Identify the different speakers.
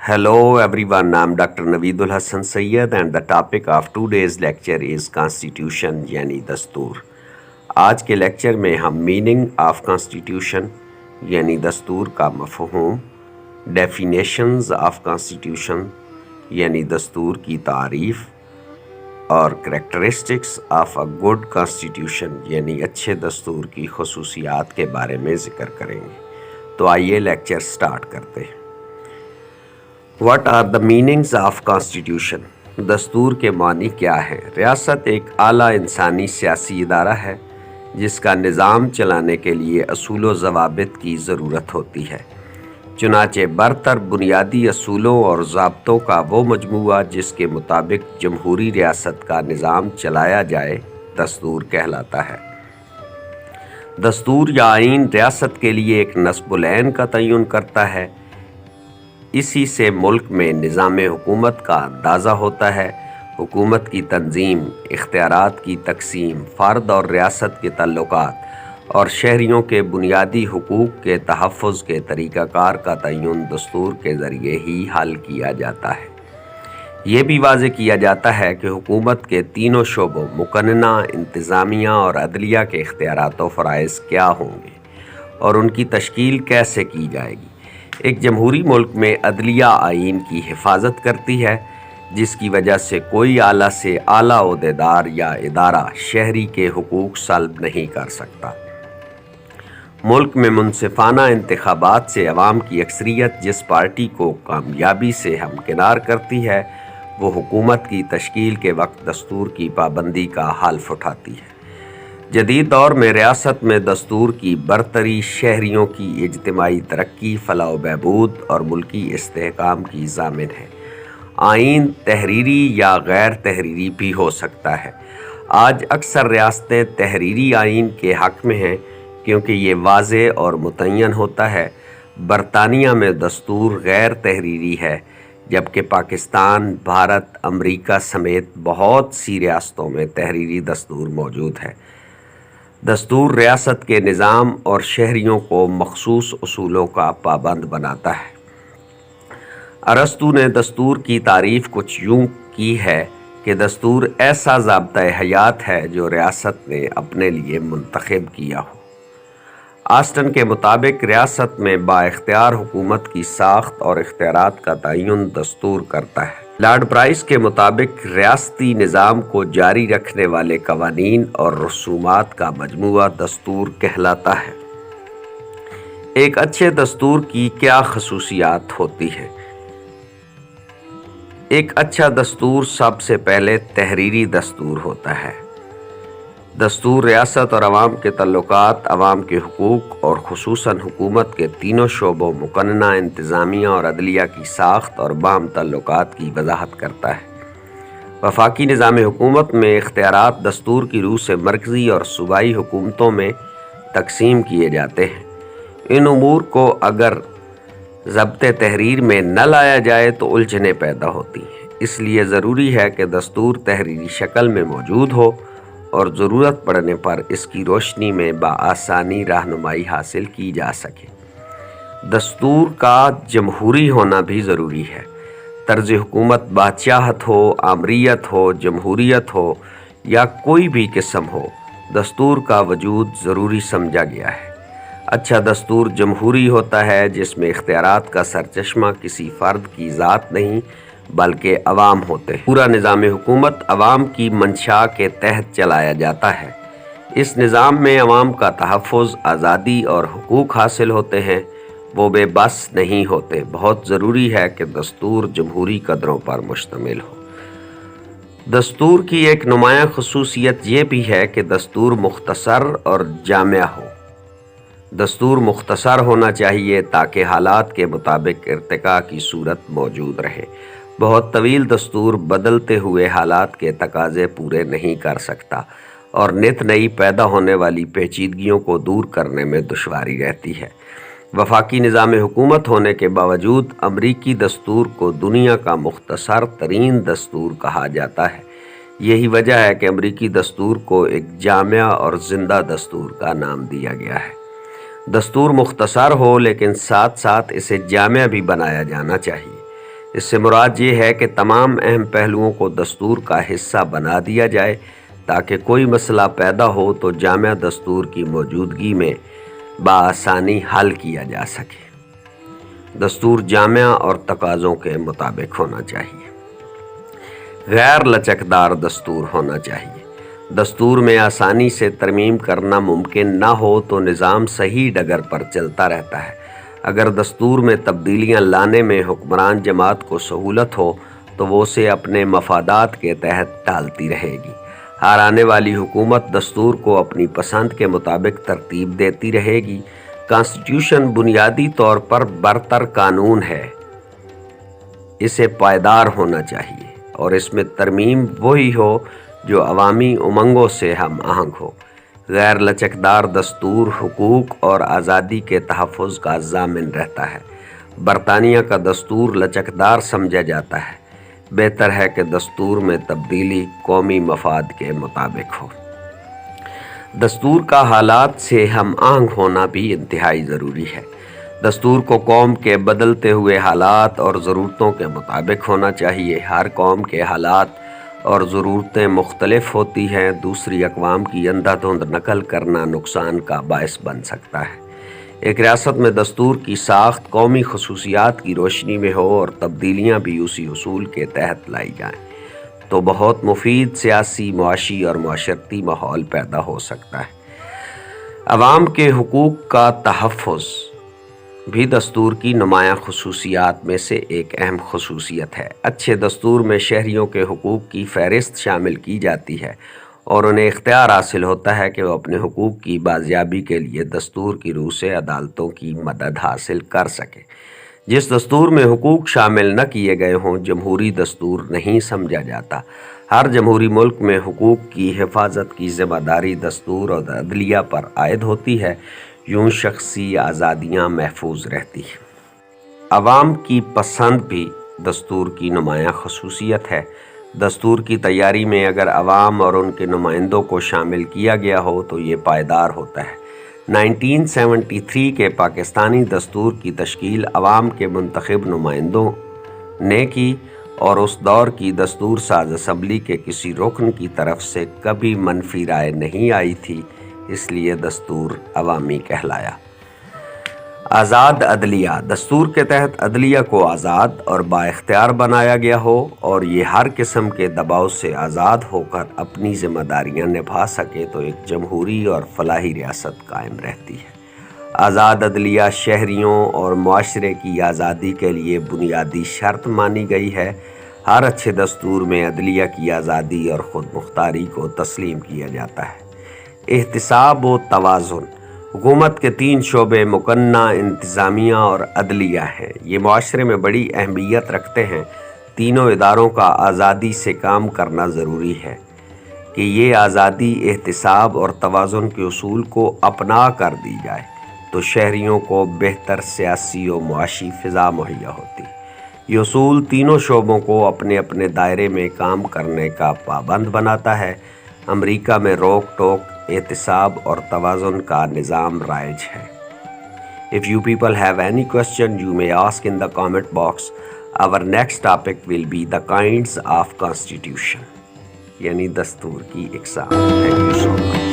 Speaker 1: Hello everyone, I'm Dr. Naveedul Hassan Sayyed and the topic of today's lecture is Constitution यानी दस्तूर। आज के lecture में हम मीनिंग ऑफ कॉन्स्टिट्यूशन यानी दस्तूर का मफ़हूम, डेफिनेशंस ऑफ कॉन्स्टिट्यूशन यानी दस्तूर की तारीफ़ और characteristics of a good constitution यानी अच्छे दस्तूर की खसूसियात के बारे में ज़िक्र करेंगे। तो आइए लेक्चर स्टार्ट करते हैं। What are the meanings of Constitution? दस्तूर के मानी क्या है? रियासत एक आला इंसानी सियासी इदारा है जिसका निज़ाम चलाने के लिए असूल व ज़वाबित की ज़रूरत होती है। चुनाचे बरतर बुनियादी असूलों और ज़ाब्तों का वो मजमूआ जिसके मुताबिक जमहूरी रियासत का निज़ाम चलाया जाए दस्तूर कहलाता है। दस्तूर या आइन रियासत के लिए एक नस्ब-उल-ऐन का तयन करता है। इसी से मुल्क में निज़ाम हुकूमत का अंदाज़ा होता है। हुकूमत की तंजीम, इख्तियारात की तकसीम, फ़र्द और रियासत के ताल्लुकात और शहरियों के बुनियादी हुकूक के तहफ़्फ़ुज़ के तरीक़ाकार का तयन दस्तूर के ज़रिए ही हल किया जाता है। ये भी वाज़ेह किया जाता है कि हुकूमत के तीनों शोबों मुक़न्नना, इंतज़ामिया और अदलिया के इख्तियारात व फ़राइज़ क्या होंगे और उनकी तश्कील कैसे की जाएगी। एक जमहूरी मुल्क में अदलिया आइन की हिफाजत करती है जिसकी वजह से कोई आला से आला ओहदेदार या इदारा शहरी के हुकूक सल्ब नहीं कर सकता। मुल्क में मुनसिफाना इंतखाबात से अवाम की अक्सरियत जिस पार्टी को कामयाबी से हमकिनार करती है वो हुकूमत की तश्कील के वक्त दस्तूर की पाबंदी का हल्फ उठाती है। जदीद दौर में रियासत में दस्तूर की बरतरी शहरियों की इज्तिमाई तरक्की, फलाह व बहबूद और मुल्की इस्तेहकाम की ज़ामिन है। आइन तहरीरी या गैर तहरीरी भी हो सकता है। आज अक्सर रियासतें तहरीरी आइन के हक़ में हैं क्योंकि ये वाज़ेह और मुतय्यन होता है। बरतानिया में दस्तूर गैर तहरीरी है जबकि पाकिस्तान, भारत, अमरीका समेत बहुत सी रियासतों में तहरीरी दस्तूर मौजूद है। दस्तूर रियासत के निज़ाम और शहरियों को मखसूस उसूलों का पाबंद बनाता है। अरस्तू ने दस्तूर की तारीफ़ कुछ यूँ की है कि दस्तूर ऐसा ज़ाब्ता हयात है जो रियासत ने अपने लिए मुंतखब किया हो। आस्टन के मुताबिक रियासत में बाइख्तियार हुकूमत की साख्त और इख्तियारात का तयन दस्तूर करता है। लॉर्ड प्राइस के मुताबिक रियासती निज़ाम को जारी रखने वाले कवानीन और रसूमात का मजमूआ दस्तूर कहलाता है। एक अच्छे दस्तूर की क्या खसूसियात होती है? एक अच्छा दस्तूर सबसे पहले तहरीरी दस्तूर होता है। दस्तूर रियासत और अवाम के तल्लुकात, अवाम के हुकूक और खुसूसन हुकूमत के तीनों शोबों मुक़न्नना, इंतज़ामिया और अदलिया की साख्त और बाहम तल्लुकात की वजाहत करता है। वफाकी निज़ाम हुकूमत में इख्तियारात दस्तूर की रूह से मरकज़ी और सूबाई हुकूमतों में तकसीम किए जाते हैं। इन उमूर को अगर ज़ब्ते तहरीर में न लाया जाए तो उलझनें पैदा होती हैं। इसलिए ज़रूरी है कि दस्तूर तहरीरी शक्ल में मौजूद हो और ज़रूरत पड़ने पर इसकी रोशनी में बआसानी रहनुमाई हासिल की जा सके। दस्तूर का जमहूरी होना भी ज़रूरी है। तर्ज हुकूमत बादशाहत हो, आमरीत हो, जमहूरियत हो या कोई भी किस्म हो, दस्तूर का वजूद ज़रूरी समझा गया है। अच्छा दस्तूर जमहूरी होता है जिसमें इख्तियारात का सरचश्मा किसी फ़र्द की ज़ात नहीं बल्कि अवाम होते हैं। पूरा निज़ाम हुकूमत अवाम की मंशा के तहत चलाया जाता है। इस निज़ाम में अवाम का तहफ़्फ़ुज़, आज़ादी और हुकूक हासिल होते हैं, वो बेबस नहीं होते। बहुत ज़रूरी है कि दस्तूर जमहूरी कदरों पर मुश्तमिल हो। दस्तूर की एक नुमायाँ खसूसियत ये भी है कि दस्तूर मुख्तसर और जामिया हो। दस्तूर मुख्तसर होना चाहिए ताकि हालात के मुताबिक इर्तिका की सूरत मौजूद रहे। बहुत तवील दस्तूर बदलते हुए हालात के तकाज़े पूरे नहीं कर सकता और नित नई पैदा होने वाली पेचीदगियों को दूर करने में दुश्वारी रहती है। वफाकी निज़ाम हुकूमत होने के बावजूद अमरीकी दस्तूर को दुनिया का मुख्तसर तरीन दस्तूर कहा जाता है। यही वजह है कि अमरीकी दस्तूर को एक जामिया और ज़िंदा दस्तूर का नाम दिया गया है। दस्तूर मुख्तसर हो लेकिन साथ साथ इसे जामिया भी बनाया जाना चाहिए। اس سے مراد یہ ہے کہ تمام اہم پہلوؤں کو دستور کا حصہ بنا دیا جائے تاکہ کوئی مسئلہ پیدا ہو تو جامع دستور کی موجودگی میں بآسانی حل کیا جا سکے۔ دستور جامع اور تقاضوں کے مطابق ہونا چاہیے۔ غیر لچکدار دستور ہونا چاہیے۔ دستور میں آسانی سے ترمیم کرنا ممکن نہ ہو تو نظام صحیح ڈگر پر چلتا رہتا ہے۔ اگر دستور میں تبدیلیاں لانے میں حکمران جماعت کو سہولت ہو تو وہ اسے اپنے مفادات کے تحت ڈالتی رہے گی۔ ہر آنے والی حکومت دستور کو اپنی پسند کے مطابق ترتیب دیتی رہے گی۔ کانسٹیٹیوشن بنیادی طور پر برتر قانون ہے، اسے پائیدار ہونا چاہیے اور اس میں ترمیم وہی ہو جو عوامی امنگوں سے ہم آہنگ ہو۔ غیر لچکدار دستور حقوق اور آزادی کے تحفظ کا ضامن رہتا ہے۔ برطانیہ کا دستور لچکدار سمجھا جاتا ہے۔ بہتر ہے کہ دستور میں تبدیلی قومی مفاد کے مطابق ہو۔ دستور کا حالات سے ہم آہنگ ہونا بھی انتہائی ضروری ہے۔ دستور کو قوم کے بدلتے ہوئے حالات اور ضرورتوں کے مطابق ہونا چاہیے۔ ہر قوم کے حالات اور ضرورتیں مختلف ہوتی ہیں۔ دوسری اقوام کی اندھا دھند نقل کرنا نقصان کا باعث بن سکتا ہے۔ ایک ریاست میں دستور کی ساخت قومی خصوصیات کی روشنی میں ہو اور تبدیلیاں بھی اسی اصول کے تحت لائی جائیں تو بہت مفید سیاسی، معاشی اور معاشرتی ماحول پیدا ہو سکتا ہے۔ عوام کے حقوق کا تحفظ بھی دستور کی نمایاں خصوصیات میں سے ایک اہم خصوصیت ہے۔ اچھے دستور میں شہریوں کے حقوق کی فہرست شامل کی جاتی ہے اور انہیں اختیار حاصل ہوتا ہے کہ وہ اپنے حقوق کی بازیابی کے لیے دستور کی روح سے عدالتوں کی مدد حاصل کر سکیں۔ جس دستور میں حقوق شامل نہ کیے گئے ہوں جمہوری دستور نہیں سمجھا جاتا۔ ہر جمہوری ملک میں حقوق کی حفاظت کی ذمہ داری دستور اور عدلیہ پر عائد ہوتی ہے، یوں شخصی آزادیاں محفوظ رہتی ہیں۔ عوام کی پسند بھی دستور کی نمایاں خصوصیت ہے۔ دستور کی تیاری میں اگر عوام اور ان کے نمائندوں کو شامل کیا گیا ہو تو یہ پائیدار ہوتا ہے۔ 1973 کے پاکستانی دستور کی تشکیل عوام کے منتخب نمائندوں نے کی اور اس دور کی دستور ساز اسمبلی کے کسی رکن کی طرف سے کبھی منفی رائے نہیں آئی تھی، اس لیے دستور عوامی کہلایا۔ آزاد عدلیہ۔ دستور کے تحت عدلیہ کو آزاد اور با اختیار بنایا گیا ہو اور یہ ہر قسم کے دباؤ سے آزاد ہو کر اپنی ذمہ داریاں نبھا سکے تو ایک جمہوری اور فلاحی ریاست قائم رہتی ہے۔ آزاد عدلیہ شہریوں اور معاشرے کی آزادی کے لیے بنیادی شرط مانی گئی ہے۔ ہر اچھے دستور میں عدلیہ کی آزادی اور خود مختاری کو تسلیم کیا جاتا ہے۔ احتساب و توازن۔ حکومت کے 3 شعبے مقننہ، انتظامیہ اور عدلیہ ہیں۔ یہ معاشرے میں بڑی اہمیت رکھتے ہیں۔ تینوں اداروں کا آزادی سے کام کرنا ضروری ہے کہ یہ آزادی، احتساب اور توازن کے اصول کو اپنا کر دی جائے تو شہریوں کو بہتر سیاسی و معاشی فضا مہیا ہوتی۔ یہ اصول تینوں شعبوں کو اپنے اپنے دائرے میں کام کرنے کا پابند بناتا ہے۔ امریکہ میں روک ٹوک، احتساب اور توازن کا نظام رائج ہے۔ If you people have any question, you may ask in the comment box. Our next topic will be the kinds of constitution. یعنی دستور کی اقسام۔ Thank you so much.